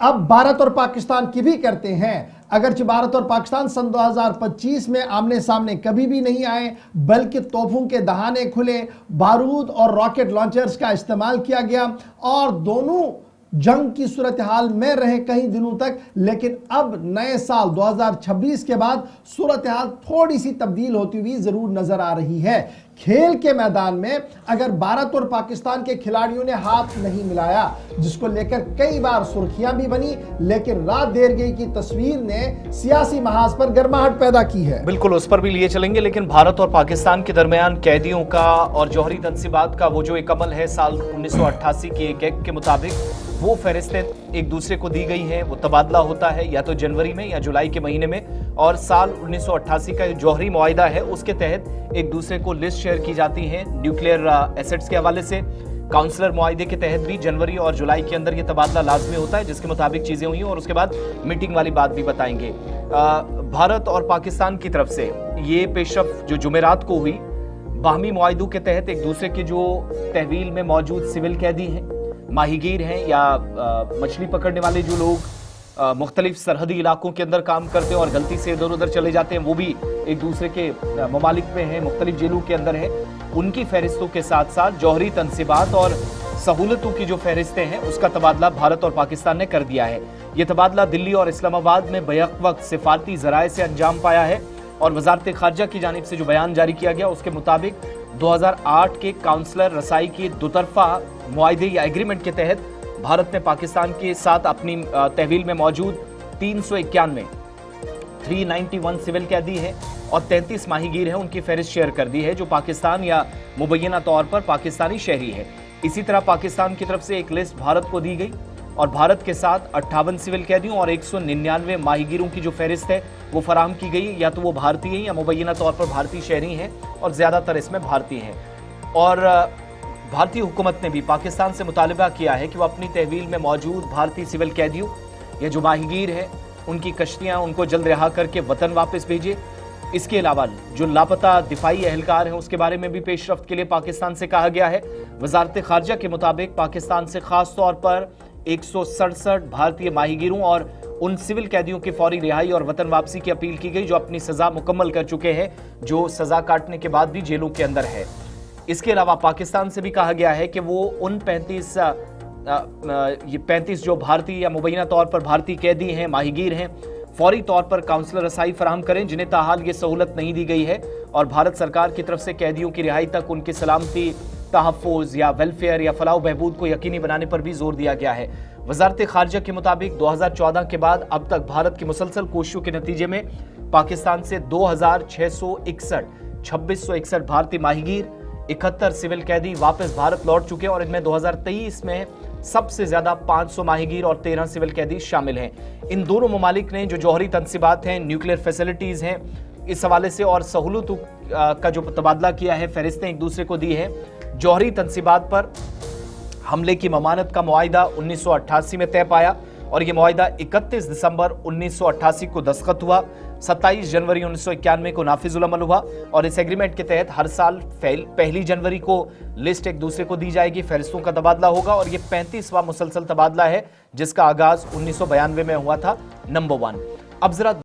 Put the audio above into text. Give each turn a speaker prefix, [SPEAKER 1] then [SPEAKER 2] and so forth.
[SPEAKER 1] अब भारत और पाकिस्तान की भी करते हैं। अगरचे भारत और पाकिस्तान सन 2025 में आमने सामने कभी भी नहीं आए, बल्कि तोपों के दहाने खुले, बारूद और रॉकेट लॉन्चर्स का इस्तेमाल किया गया और दोनों जंग की सूरत हाल में रहे कई दिनों तक। लेकिन अब नए साल 2026 के बाद सूरत हाल थोड़ी सी तब्दील होती हुई जरूर नजर आ रही है। खेल के मैदान में अगर भारत और पाकिस्तान के खिलाड़ियों ने हाथ नहीं मिलाया, जिसको लेकर कई बार सुर्खियां भी बनी, लेकिन रात देर गई की तस्वीर ने सियासी महाज पर गर्माहट पैदा की है।
[SPEAKER 2] बिल्कुल, उस पर भी लिए चलेंगे, लेकिन भारत और पाकिस्तान के दरमियान कैदियों का और जौहरी तनसीबात का वो जो एक अमल है साल 1988 के एक एक्ट के मुताबिक, वो फहरिस्तें एक दूसरे को दी गई हैं। वो तबादला होता है या तो जनवरी में या जुलाई के महीने में, और साल 1988 का जौहरी मुआहिदा है उसके तहत एक दूसरे को लिस्ट शेयर की जाती हैं न्यूक्लियर एसेट्स के हवाले से। काउंसलर मुआहिदे के तहत भी जनवरी और जुलाई के अंदर ये तबादला लाजमी होता है, जिसके मुताबिक चीजें हुई और उसके बाद मीटिंग वाली बात भी बताएंगे। भारत और पाकिस्तान की तरफ से ये पेशरफ जो जुमेरात को हुई, बाहमी मुआहिदों के तहत एक दूसरे के जो तहवील में मौजूद सिविल कैदी हैं, माहीगीर हैं या मछली पकड़ने वाले जो लोग मुख्तलिफ सरहदी इलाकों के अंदर काम करते हैं और गलती से इधर उधर चले जाते हैं, वो भी एक दूसरे के ममालिक में हैं, मुख्तलिफ जेलों के अंदर हैं, उनकी फहरिस्तों के साथ साथ जौहरी तनसीबात और सहूलतों की जो फहरिस्तें हैं उसका तबादला भारत और पाकिस्तान ने कर दिया है। ये तबादला दिल्ली और इस्लामाबाद में बैक वक्त सिफारती जराए से अंजाम पाया है और वजारत खारजा की जानिब से जो बयान जारी किया गया उसके मुताबिक 2008 के काउंसलर रसाई के दोतरफा मुआहिदे या एग्रीमेंट के तहत भारत ने पाकिस्तान के साथ अपनी तहवील में मौजूद 391 सिविल कैदी हैं और 33 माहीगीर हैं, उनकी फहरिस्त शेयर कर दी है जो पाकिस्तान या मुबैना तौर पर पाकिस्तानी शहरी है। इसी तरह पाकिस्तान की तरफ से एक लिस्ट भारत को दी गई और भारत के साथ 58 सिविल कैदियों और 199 माहीगीरों की जो फहरिस्त है वो फराहम की गई, या तो वो भारतीय हैं या मुबैना तौर पर भारतीय शहरी हैं और ज्यादातर इसमें भारतीय हैं। और भारतीय हुकूमत ने भी पाकिस्तान से मुतालबा किया है कि वो अपनी तहवील में मौजूद भारतीय सिविल कैदियों या जो माहीगीर हैं उनकी कश्तियां उनको जल्द रिहा करके वतन वापस भेजे। इसके अलावा जो लापता दिफाई अहलकार हैं उसके बारे में भी पेशरफ्त के लिए पाकिस्तान से कहा गया है। वजारत खारजा के मुताबिक पाकिस्तान से खास तौर पर 167 भारतीय माहीगीरों और उन सिविल कैदियों की फौरी रिहाई और वतन वापसी की अपील की गई जो अपनी सजा मुकम्मल कर चुके हैं, जो सजा काटने के बाद भी जेलों के अंदर है। इसके अलावा पाकिस्तान से भी कहा गया है कि वो उन 35 जो भारतीय या मुबैना तौर पर भारतीय कैदी हैं, माहीगीर हैं, फौरी तौर पर काउंसलर रसाई फराहम करें जिन्हें ताहाल ये सहूलत नहीं दी गई है, और भारत सरकार की तरफ से कैदियों की रिहाई तक उनकी सलामती, तहफ़्फ़ुज़ या वेलफेयर या फलाह बहबूद को यकीनी बनाने पर भी जोर दिया गया है। वजारत खारजा के मुताबिक 2014 के बाद अब तक भारत की मुसलसल कोशिशों के नतीजे में पाकिस्तान से 2661 भारतीय माहीगीर, 71 सिविल कैदी वापस भारत लौट चुके और इनमें 2023 में सबसे ज्यादा 500 माहीगीर और 13 सिविल कैदी शामिल हैं। इन दोनों ममालिक ने जो जौहरी तनसीबात हैं, न्यूक्लियर फैसिलिटीज हैं, इस हवाले से और सहूलतों का जो तबादला किया है, फहरिस्तें एक दूसरे को दी है। जौहरी तनसीबात पर हमले की ममानत का मुआहिदा 1988 में तय पाया और यह मुआहिदा 31 दिसंबर 1988 को दस्तखत हुआ। 27 जनवरी 1991 को नाफिजुल अमल हुआ और इस एग्रीमेंट के तहत हर साल पहली जनवरी को लिस्ट एक दूसरे को दी जाएगी, फहरिस्तों का तबादला होगा और यह 35वां मुसलसल तबादला है जिसका आगाज 1992 में हुआ था। नंबर 1। अब जरा